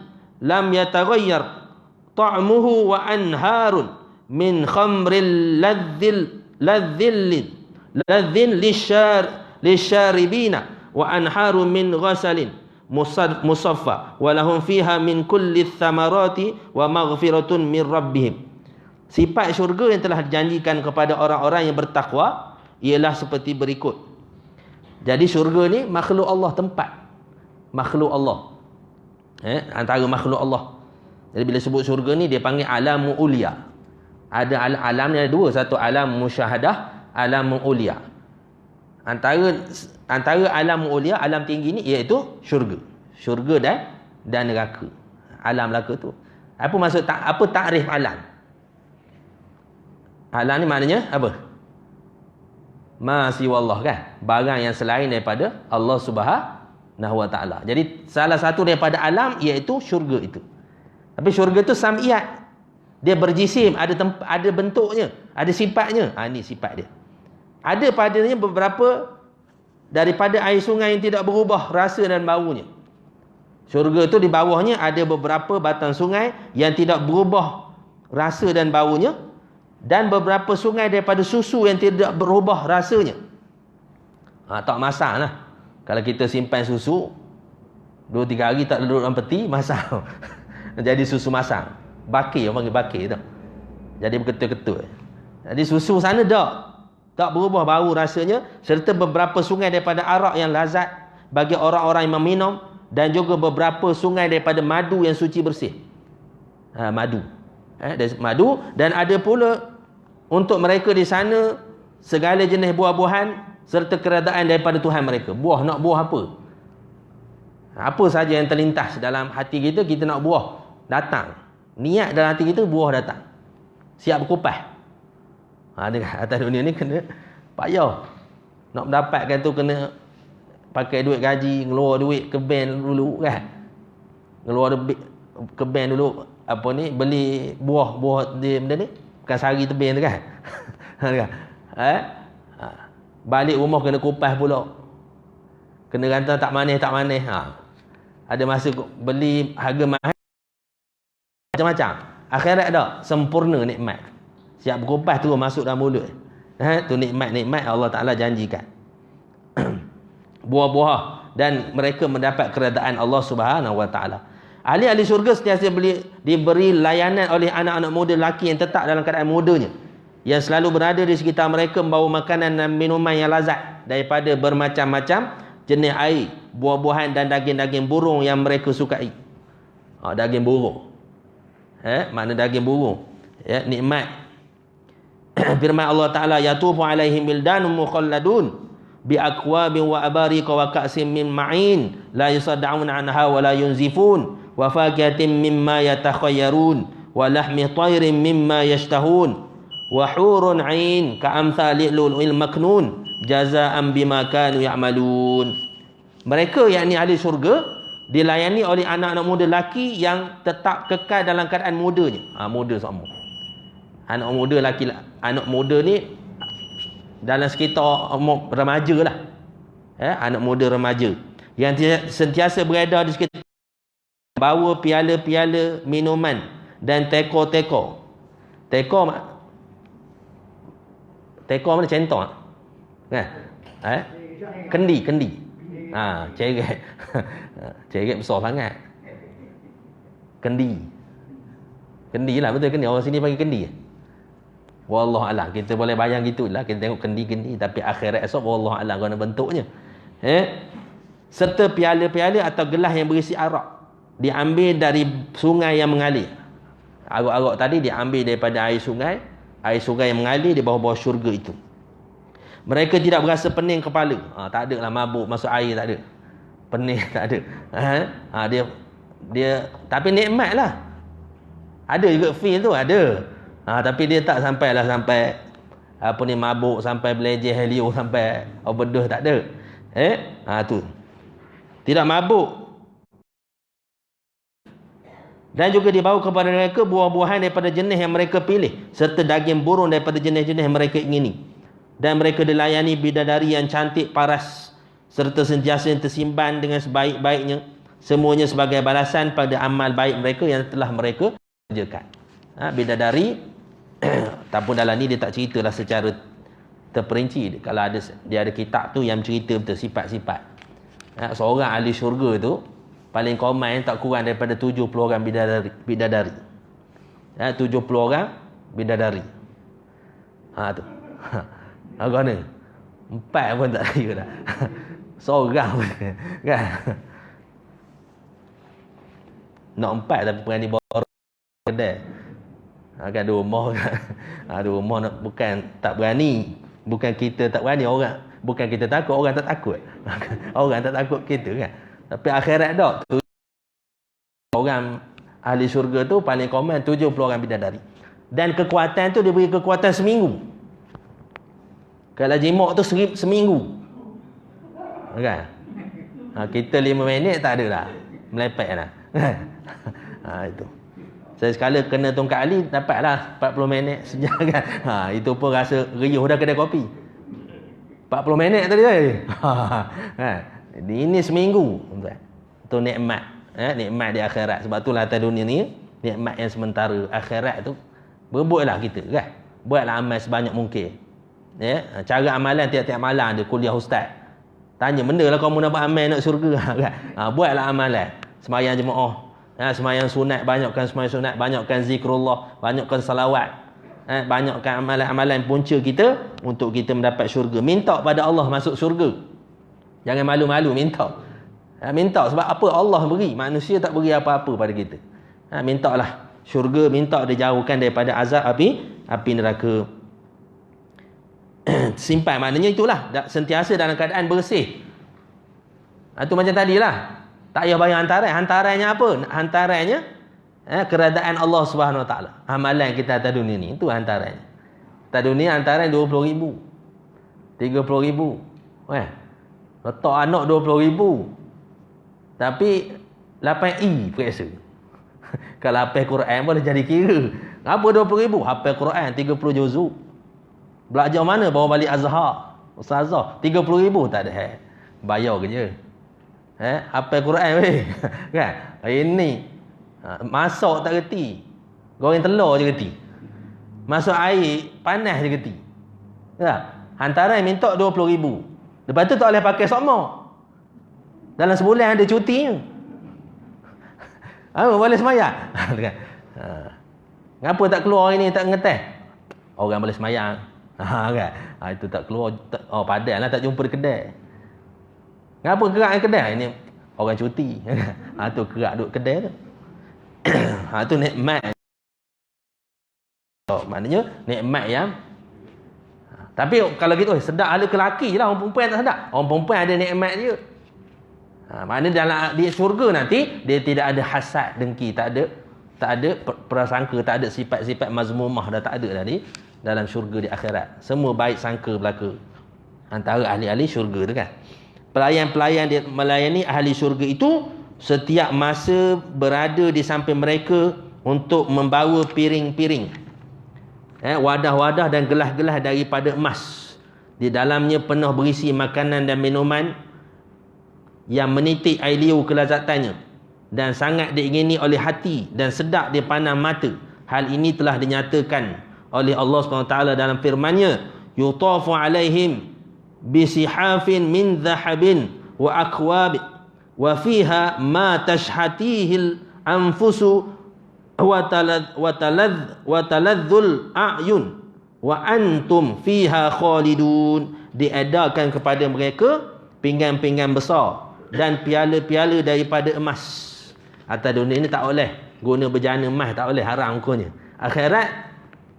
lam yataghayyar ta'muhu wa anharun min khamril ladzin lisharibina wa anharun min ghasalin musaffa wa lahum fiha min kulli thamarati wa maghfiratun min rabbihim. Sifat syurga yang telah dijanjikan kepada orang-orang yang bertakwa ialah seperti berikut. Jadi syurga ni makhluk Allah, tempat makhluk Allah, antara makhluk Allah. Jadi bila sebut syurga ni dia panggil alam ulia. Ada alam ni ada dua, satu alam musyahadah, alam ulia. Antara alam ulia, alam tinggi ni iaitu syurga. Syurga dan neraka. Alam neraka tu. Apa maksud apa takrif alam? Alam ni maknanya apa? Ma siwallah, kan? Barang yang selain daripada Allah Subhanahu Wa Taala. Jadi salah satu daripada alam iaitu syurga itu. Tapi syurga tu sam'iyat. Dia berjisim, ada bentuknya, ada sifatnya. Ini sifat dia. Ada padanya beberapa daripada air sungai yang tidak berubah rasa dan baunya. Syurga tu di bawahnya ada beberapa batang sungai yang tidak berubah rasa dan baunya, dan beberapa sungai daripada susu yang tidak berubah rasanya. Tak masak lah. Kalau kita simpan susu 2-3 hari tak duduk dalam peti, masak. Jadi susu masam. Bakir, orang panggil bakir tu. Jadi berketul-ketul. Jadi susu sana tak berubah bau rasanya, serta beberapa sungai daripada arak yang lazat bagi orang-orang yang meminum, dan juga beberapa sungai daripada madu yang suci bersih. Madu. Madu, dan ada pula untuk mereka di sana segala jenis buah-buahan serta keredaan daripada Tuhan mereka. Nak buah apa? Apa saja yang terlintas dalam hati kita, kita nak buah, datang. Niat dalam hati kita, buah datang. Siap berkupas. Atas dunia ni kena payah. Nak mendapatkan tu kena pakai duit gaji, ngeluar duit ke bank dulu, kan? Ngeluar duit ke bank dulu, apa ni, beli buah dia benda ni, bukan sari tebing tu, kan? Balik rumah kena kupas pula. Kena kata tak manis. Ada masa beli harga mahal, macam-macam. Akhirat tak sempurna nikmat. Siap berkupas tu masuk dalam mulut. Tu nikmat Allah Ta'ala janjikan. Buah-buah, dan mereka mendapat keredaan Allah Subhanahu Wa Ta'ala. Ahli-ahli syurga sentiasa diberi layanan oleh anak-anak muda lelaki yang tetap dalam keadaan mudanya, yang selalu berada di sekitar mereka, membawa makanan dan minuman yang lazat daripada bermacam-macam jenis air, buah-buahan dan daging-daging burung yang mereka sukai. Daging burung. Makna daging burung. Nikmat. Firman Allah Ta'ala, yatufu alaihim bildanun mukhalladun bi akwabin wa abariqa wa ka'sin min ma'in la yusaddauna anha wa la yunzifun wa fakihatin mimma yatakhayyarun wa lahmi tayrin mimma yashtahun wa hurun 'ain ka'amsalil lu'lu'il maknun jazaa'an bima kanu ya'malun. Mereka, yakni ahli syurga, dilayani oleh anak-anak muda lelaki yang tetap kekal dalam keadaan mudanya. Muda sama. Anak muda lelaki, anak muda ni dalam sekitar remaja lah. Anak muda remaja yang sentiasa beredar di sekitar, bawa piala-piala minuman dan teko-teko. Teko mana centong? Kendi. Ceret. Ceret besar sangat. Kendi lah, betul kendi. Orang sini panggil kendi. Wallahualam. Kita boleh bayang gitulah. Kita tengok kendi. Tapi akhirat esok wallahualam kerana bentuknya. serta piala-piala atau gelas yang berisi arak diambil dari sungai yang mengalir. Arak-arak tadi diambil daripada air sungai yang mengalir di bawah-bawah syurga itu. Mereka tidak berasa pening kepala. Tak ada lah mabuk masuk air, tak ada. Pening tak ada. Dia tapi nikmat lah. Ada juga feel tu, ada. Tapi dia tak sampai mabuk, sampai belajar helio, sampai overdose, tak ada. Tu. Tidak mabuk. Dan juga dibawa kepada mereka buah-buahan daripada jenis yang mereka pilih, serta daging burung daripada jenis-jenis yang mereka ingini. Dan mereka dilayani bidadari yang cantik paras, serta sentiasa tersimpan dengan sebaik-baiknya, semuanya sebagai balasan pada amal baik mereka yang telah mereka kerjakan. Bidadari ataupun dalam ni dia tak ceritalah secara terperinci. Kalau dia ada kitab tu yang cerita betul sifat-sifat. Seorang ahli syurga tu paling common tak kurang daripada 70 orang bidadari. 70 orang bidadari. Tu. Agak ni 4 pun tak raya dah. Seorang pun kan. Nak 4 tapi berani bawa kedai. Kan ada rumah kan. Ada rumah bukan tak berani. Bukan kita tak berani, orang. Bukan kita takut, orang tak takut. Orang tak takut kita kan. Tapi akhirat tak. Orang ahli syurga tu paling common 70 orang bidadari. Dan kekuatan tu dia beri kekuatan seminggu. Kalau jimak tu seminggu. Kan? Kita 5 minit tak ada dah. Melepek dah. Itu. Saya sekali kena tongkat Ali dapatlah 40 minit sejam kan. Itu pun rasa riuh dah kedai kopi. 40 minit tadi kan. Ini seminggu. Itu nikmat. Nikmat di akhirat. Sebab itulah atas dunia ni nikmat yang sementara. Akhirat tu berbuatlah kita kan. Buatlah amal sebanyak mungkin. Cara amalan tiap-tiap malam dia kuliah ustaz. Tanya benda lah kamu nak buat amal nak syurga kan. Buatlah amalan. Sembahyang jemaah. Sembahyang sunat, banyakkan sembahyang sunat, banyakkan zikrullah, banyakkan salawat. Banyakkan amalan-amalan punca kita untuk kita mendapat syurga. Minta pada Allah masuk syurga. Jangan malu-malu minta. Minta sebab apa Allah beri. Manusia tak beri apa-apa pada kita. Mintalah syurga, minta dijauhkan daripada azab api neraka. Simpan maknanya itulah, sentiasa dalam keadaan bersih. Itu macam tadilah. Tak payah bayar hantaran. Hantarannya apa? Hantarannya keredaan Allah Subhanahu Wa Taala. Amalan kita atas dunia ni, itu hantarannya. Atas dunia hantaran 20,000, 30,000. Letak anak 20,000. Tapi 8i periksa. Kalau hafal Quran boleh jadi kira. Apa 20,000? Hafal Quran 30 juzuk. Belajar mana? Bawa balik Azhar. Ustazah 30,000 tak ada. Bayar kerja. Hafal Quran weh. Kan? Ini masak tak reti. Goreng telur je reti. Masuk air panas je reti. Ya, hantaran minta 20,000. Lepas tu tak boleh pakai sokma. Dalam sebulan ada cuti. Boleh semayang. Ngapa tak keluar hari ni tak ngeteh? Orang boleh semayang. Kan? Itu tak keluar. Padan lah tak jumpa di kedai. Ngapa kerak di kedai? Ini orang cuti. Tu kerak duduk kedai tu. Tu nikmat. Maknanya nikmat yang tapi kalau gitu sedap ada ke lelaki je lah. Orang perempuan tak sedap. Orang perempuan ada nikmat dia. Maknanya dalam di syurga nanti dia tidak ada hasad, dengki, tak ada prasangka, tak ada sifat-sifat mazmumah, dah tak ada tadi dalam syurga di akhirat. Semua baik sangka belaka antara ahli-ahli syurga tu kan. Pelayan-pelayan dia melayani ahli syurga itu setiap masa berada di samping mereka untuk membawa piring-piring, wadah-wadah dan gelas-gelas daripada emas. Di dalamnya penuh berisi makanan dan minuman yang menitik air liur kelazatannya dan sangat diingini oleh hati dan sedap dipandang mata. Hal ini telah dinyatakan oleh Allah SWT dalam firman-Nya, yutafu alaihim bisihafin min dhahabin wa akwab wa fiha ma tashhatihil anfusu wa taladzul a'yun wa antum fiha khalidun. Diedarkan kepada mereka pinggan-pinggan besar dan piala-piala daripada emas. Atas dunia ni tak boleh guna bejana emas, tak boleh, haram hukumnya. Akhirat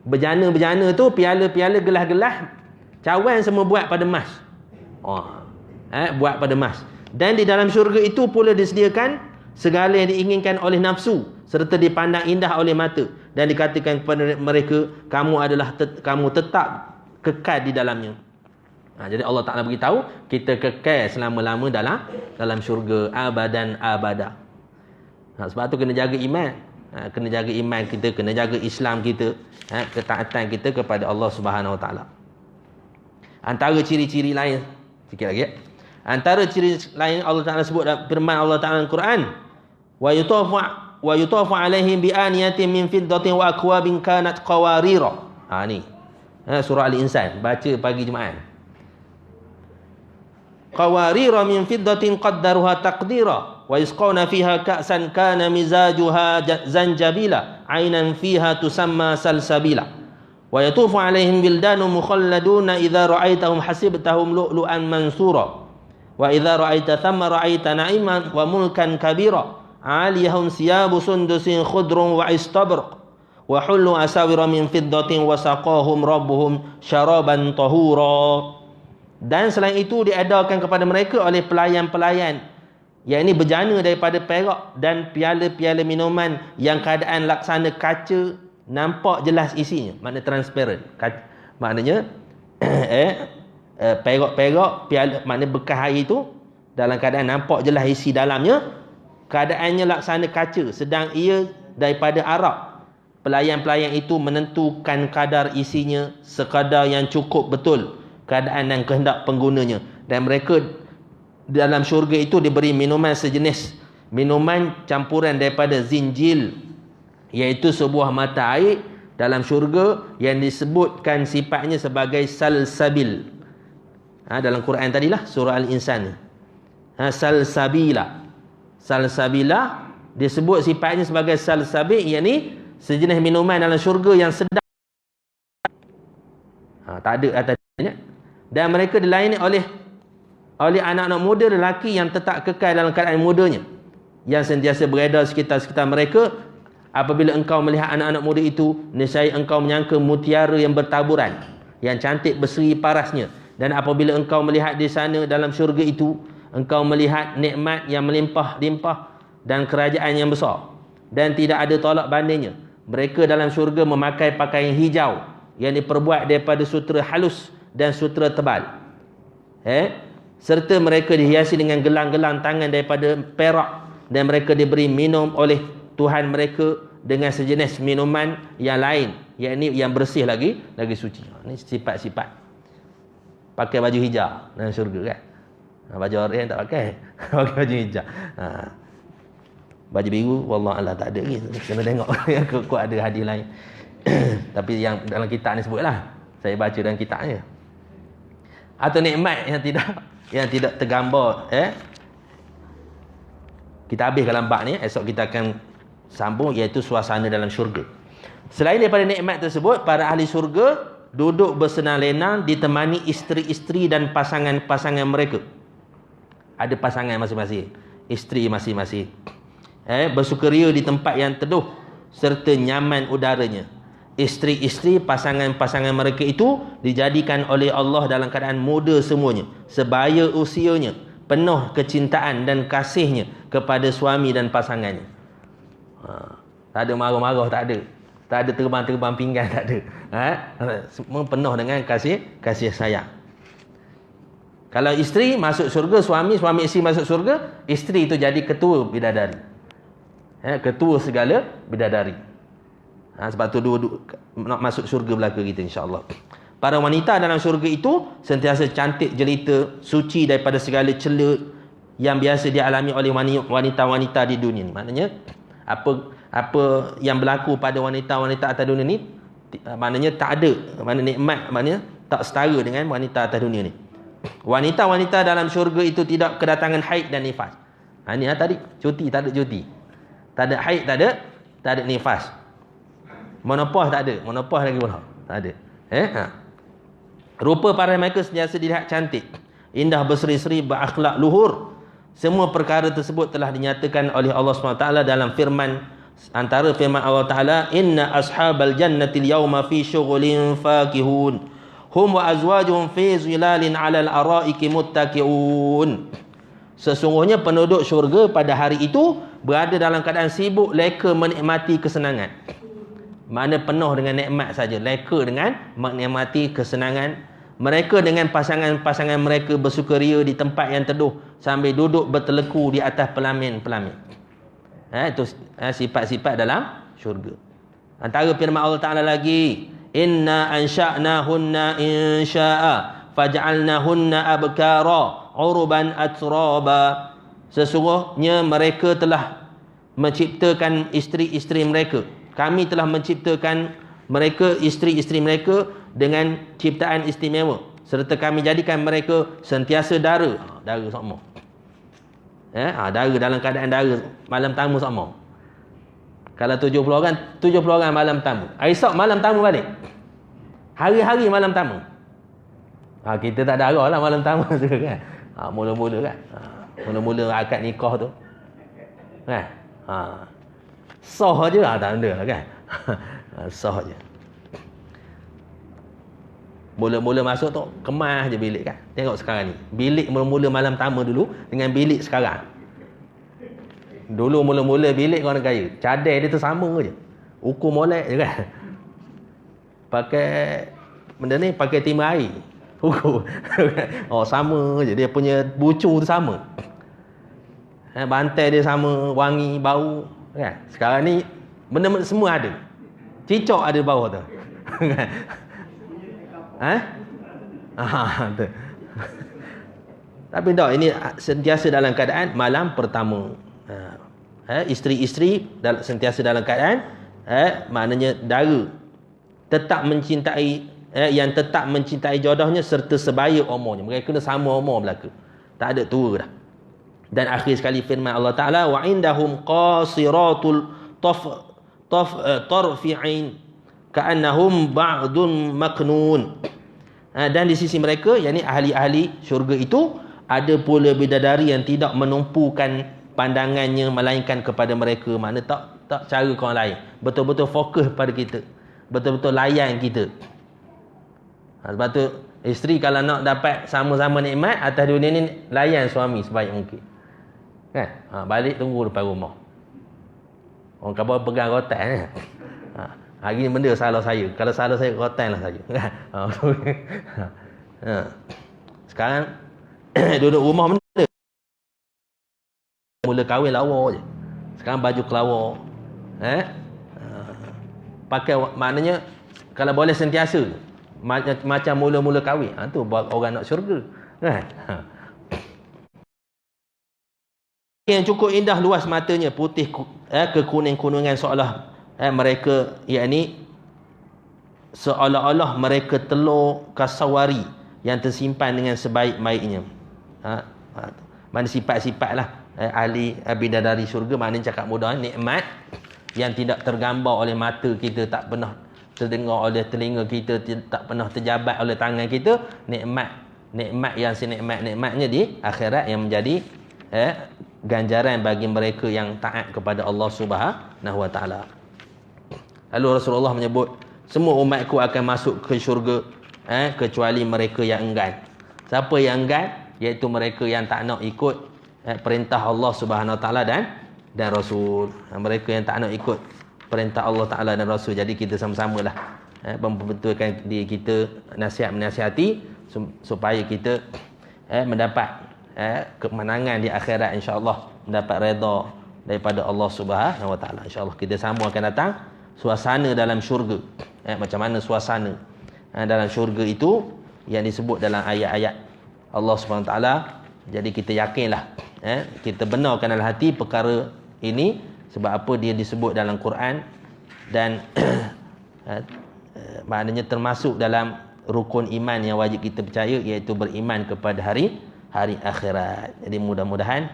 bejana-bejana tu, piala-piala, gelas-gelas, cawan semua buat pada emas. Buat pada emas. Dan di dalam syurga itu pula disediakan segala yang diinginkan oleh nafsu serta dipandang indah oleh mata, dan dikatakan kepada mereka, kamu tetap kekal di dalamnya. Jadi Allah Ta'ala beritahu kita kekal selama-lama dalam syurga, abadan abada. Sebab tu kena jaga iman. Kena jaga iman kita, kena jaga Islam kita, ketaatan kita kepada Allah Subhanahu Wa Ta'ala. Antara ciri-ciri lain, sikit lagi. Antara ciri lain Allah Ta'ala sebut dalam firman Allah Ta'ala dalam Quran, wa yutafu alaihim bi aniyatin min fiddatin wa akwabin kanat qawarira. Ni surah Al-Insan, baca pagi Jumaat. Qawarira min fiddatin qaddaruha taqdira wa yusqawna fiha ka'san kana mizajuha zanjabila ainan fiha tusamma salsabila wa yatufu alaihim bildanu mukhalladuna idza ra'aitahum hasibtahum lu'lu'an mansura wa idza ra'aita thamma ra'aita na'iman wa mulkan kabira 'aliyahum siyabu sundusin khudrun wa istabraq wa hullu asawira min fiddatin wa saqahum rabbuhum syaraban tahura. Dan selain itu diadakan kepada mereka oleh pelayan-pelayan, yakni bejana daripada perak dan piala-piala minuman yang keadaan laksana kaca, nampak jelas isinya, maknanya transparent. Maknanya perak-perak piala, maknanya bekas air itu dalam keadaan nampak jelas isi dalamnya, keadaannya laksana kaca, sedang ia daripada arak. Pelayan-pelayan itu menentukan kadar isinya sekadar yang cukup betul keadaan dan kehendak penggunanya, dan mereka dalam syurga itu diberi minuman sejenis minuman campuran daripada zinjil, iaitu sebuah mata air dalam syurga yang disebutkan sifatnya sebagai salsabil. Dalam Quran tadilah surah Al-Insan. Salsabila disebut sifatnya sebagai salsabil, iaitu sejenis minuman dalam syurga yang sedap, tak ada atasnya. Dan mereka dilayani oleh anak-anak muda lelaki yang tetap kekal dalam keadaan mudanya, yang sentiasa beredar sekitar-sekitar mereka. Apabila engkau melihat anak-anak muda itu, nescaya engkau menyangka mutiara yang bertaburan, yang cantik berseri parasnya. Dan apabila engkau melihat di sana dalam syurga itu, engkau melihat nikmat yang melimpah-limpah dan kerajaan yang besar, dan tidak ada tolak bandingnya. Mereka dalam syurga memakai pakaian hijau yang diperbuat daripada sutera halus dan sutera tebal, serta mereka dihiasi dengan gelang-gelang tangan daripada perak, dan mereka diberi minum oleh Tuhan mereka dengan sejenis minuman yang lain, yakni yang bersih lagi suci. Ini sifat-sifat pakai baju hijau dalam syurga kan. Baju orang tak pakai pakai baju hijau. Baju biru wallah tak ada lagi, kena tengok yang kuat ada hadis lain. Tapi yang dalam kitab ni sebutlah, saya baca dalam kitabnya. Atau nikmat yang tidak tergambar. Kita habiskan bab ni, esok kita akan sambung, iaitu suasana dalam syurga. Selain daripada nikmat tersebut, para ahli syurga duduk bersenang-lenang ditemani isteri-isteri dan pasangan-pasangan mereka. Ada pasangan masing-masing, isteri masing-masing. Bersukaria di tempat yang teduh serta nyaman udaranya. Isteri-isteri pasangan-pasangan mereka itu dijadikan oleh Allah dalam keadaan muda semuanya, sebaya usianya, penuh kecintaan dan kasihnya kepada suami dan pasangannya. Tak ada marah-marah, tak ada terbang-terbang pinggan, tak ada. Semua penuh dengan kasih sayang. Kalau isteri masuk syurga, suami isteri masuk syurga, isteri itu jadi ketua bidadari, ketua segala bidadari. Sebab tu nak masuk syurga belaka kita, insya-Allah. Para wanita dalam syurga itu sentiasa cantik jelita, suci daripada segala cela yang biasa dialami oleh wanita-wanita di dunia ni. Maknanya apa yang berlaku pada wanita-wanita atas dunia ni, maknanya tak ada, nikmat, maknanya tak setara dengan wanita atas dunia ni. Wanita-wanita dalam syurga itu tidak kedatangan haid dan nifas. Ini tadi cuti, tak ada cuti. Tak ada haid, tak ada nifas. Menopause tak ada. Menopause lagi pula tak ada. Rupa para mereka sentiasa dilihat cantik, indah, berseri-seri, berakhlak luhur, Semua perkara tersebut telah dinyatakan oleh Allah SWT dalam firman, antara firman Allah Ta'ala, inna ashabal jannatil yawma fi syughulin fakihun hum wa azwajuhum fi zilalin alal araiki muttaki'un. Sesungguhnya penduduk syurga pada hari itu berada dalam keadaan sibuk leka menikmati kesenangan. Mana penuh dengan nikmat saja, leka dengan menikmati kesenangan. Mereka dengan pasangan-pasangan mereka bersukaria di tempat yang teduh sambil duduk berteleku di atas pelamin-pelamin. Itu sifat-sifat dalam syurga. Antara firman Allah Ta'ala lagi, inna ansha'nahunna insya'a faj'alnahunna abkara uruban atraba. Sesungguhnya mereka telah menciptakan isteri-isteri mereka. Kami telah menciptakan mereka, isteri-isteri mereka dengan ciptaan istimewa, serta kami jadikan mereka sentiasa dara. Dara sama. Dara dalam keadaan dara, malam tamu sama. Kalau 70 orang malam tamu. Esok malam tamu balik. Hari-hari malam tamu. Kita tak dara lah malam tamu tu kan. Mula-mula kan. Mula-mula akad nikah tu. Kan? Sah je lah, tak ada lah kan. Sah je. Mula-mula masuk tu kemas je bilik kan. Tengok sekarang ni. Bilik mula-mula malam tamu dulu dengan bilik sekarang. Dulu mula-mula bilik orang kaya. Cadar dia tu sama je. Ukur molek je kan. Pakai benda ni pakai timah air. Ukur. Sama je. Dia punya bucu tu sama. Bantai dia sama, wangi, bau kan. Sekarang ni benda-benda semua ada. Cicok ada bawah tu. Tapi tak, ini sentiasa dalam keadaan malam pertama. Isteri-isteri sentiasa dalam keadaan maknanya dara, tetap mencintai yang tetap mencintai jodohnya serta sebaya umurnya. Mereka kena sama umur belaka, tak ada tua dah. Dan akhir sekali firman Allah Ta'ala, wa indahum qasiratul tarfi'in ka'annahum ba'dun maknun. Dan di sisi mereka, yakni ahli-ahli syurga itu, ada pula bidadari yang tidak menumpukan pandangannya melainkan kepada mereka. Mana tak cara kau lain. Betul-betul fokus pada kita. Betul-betul layan kita. Sebab tu isteri kalau nak dapat sama-sama nikmat atas dunia ni, layan suami sebaik mungkin. Kan? Balik tunggu depan rumah. Orang khabar pegang rotan kan? Hari ni benda salah saya. Kalau salah saya, rotan lah saja. Sekarang duduk rumah benda. Mula kahwin lawa je. Sekarang baju kelawar. Pakai maknanya kalau boleh sentiasa. Macam mula-mula kahwin. Tu orang nak syurga. Yang cukup indah luas matanya, putih kekuning-kuningan seolah mereka, yakni seolah-olah mereka telur kasawari yang tersimpan dengan sebaik-baiknya. Mana sifat-sifat lah ahli bidadari syurga, maknanya cakap mudah, nikmat yang tidak tergambar oleh mata kita, tak pernah terdengar oleh telinga kita, tak pernah terjabat oleh tangan kita. Nikmat yang senikmat-nikmatnya di akhirat, yang menjadi ganjaran bagi mereka yang taat kepada Allah Subhanahu Wa Taala. Lalu Rasulullah menyebut, semua umatku akan masuk ke syurga kecuali mereka yang enggan. Siapa yang enggan? Iaitu mereka yang tak nak ikut perintah Allah Subhanahu Wa Taala dan Rasul. Mereka yang tak nak ikut perintah Allah Taala dan Rasul. Jadi kita sama-samalah memperbetulkan diri kita, menasihati supaya kita mendapat kemenangan di akhirat, insya-Allah, mendapat redha daripada Allah Subhanahu Wa Taala. Insya-Allah kita semua akan datang suasana dalam syurga. Macam mana suasana dalam syurga itu yang disebut dalam ayat-ayat Allah Subhanahu Wa Taala. Jadi kita yakinlah, kita benarkan dalam hati perkara ini, sebab apa dia disebut dalam Quran, dan maknanya termasuk dalam rukun iman yang wajib kita percaya, iaitu beriman kepada hari akhirat. Jadi mudah-mudahan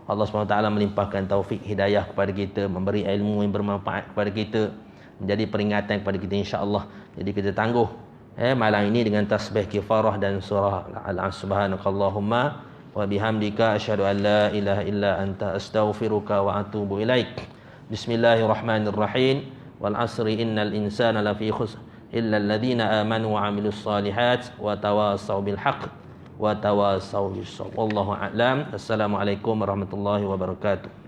Allah SWT melimpahkan taufik hidayah kepada kita, memberi ilmu yang bermanfaat kepada kita, menjadi peringatan kepada kita, insya-Allah. Jadi kita tangguh malam ini dengan tasbih kifarah dan surah Al-Subhanakallahumma wa wa bihamdika asyhadu an la ilaha illa anta astaghfiruka wa atubu ilaik. Bismillahirrahmanirrahim. Wal asri innal insana lafi khusr illa alladhina amanu wa 'amilus solihat wa tawassaw bil haqq wa tawassaw bis sabr. Wallahu a'lam. Assalamualaikum warahmatullahi wabarakatuh.